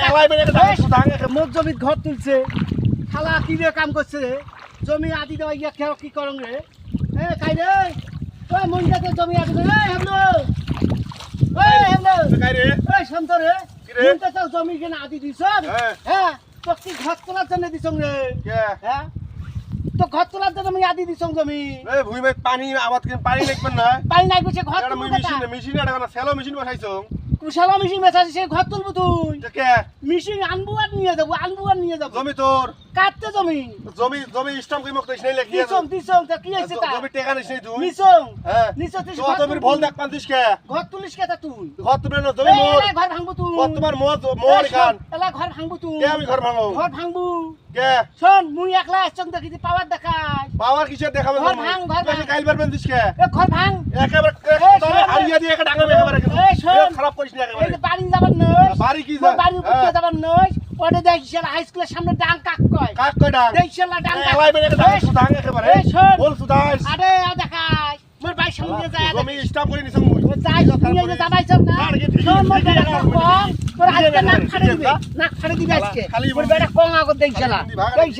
এলাই বেরে সুদাঙ্গে মোর জমিত ঘর তুলছে খালা কি রে কাম করছে রে জমি আদি দেওয়া ইয়া খেও কি করং রে এ খাই রে ওই মন্দিরে জমি আদি দে এই হেমলো কাই রে এই শান্ত রে কি রে? মন্দিরে তো জমি কেন আদি দিছ হ্যাঁ তো কি ঘর তোলার জন্য দিছং রে কে হ্যাঁ তো ঘর তোলার জন্য আমি আদি দিছং জমি এই ভুই মে পানি আবাদ কি পানি লাগবে না পাই নাই গেছে ঘর এটা তুলবো মেশিন এটা না সেলো মেশিন বসাইছো কুশালা মেশিন বেচাছি সে ঘর তুলবো তুই কে মেশিন আনবো আর নিয়ে যাবো জমি তোর কাটতে জমি জমি স্টাম্প কই মকতে নাই লেখি দিছং তা কি হইছে তা জমি টাকা নিছ নাই তুই নিছং হ্যাঁ নিছং তুই তো তুমি ভল দেখ পান্তিস কে ঘর তুলিস কে তা তুই ঘর তুমি না জমি মোর ঘর ভাঙবো তুই তোমার মোর খান এলা ঘর ভাঙবো তুই কে আমি ঘর ভাঙো ঘর ভাঙবো কে শোন মুই একলা আসছং দেখি পাওয়ার দেখাই পাওয়ার কিসে দেখাবে ঘর ভাঙ, ঘর ভাঙ। কাইল পারবেন দিস কে এ ঘর ভাঙ একেবারে শোন, হারিয়ে দিয়ে একটা ডাঙা একেবারে এই শোন। খারাপ করিস না এই একেবারে যে বাড়ি যাবার নয় বাড়ি কি মোর বাড়ির উপর যাবার নয় ওটা দেখিস হাই স্কুলের সামনে ডাং কাক কয় কাক কই ডাং দেখিস ডাং কাক এলাই বেরে এই, সুদাং একেবারে এই শোন। বল সুদাইস আরে দেখাই মোর বাড়ির সামনে যায় জমি স্টাম্প করে নিছ মুই যাই নিয়ে যে জামাইছ না আর কি ঠিক শোন মোর ঠিক বেটা আছে, কম তোর আজকে নাক ঠিক ফাড়ে আছে, দিবে নাক ফাড়ে দিবে আজকে খালি মোর বেটা কম আগত দেখিস খালি ভাগা দেখিস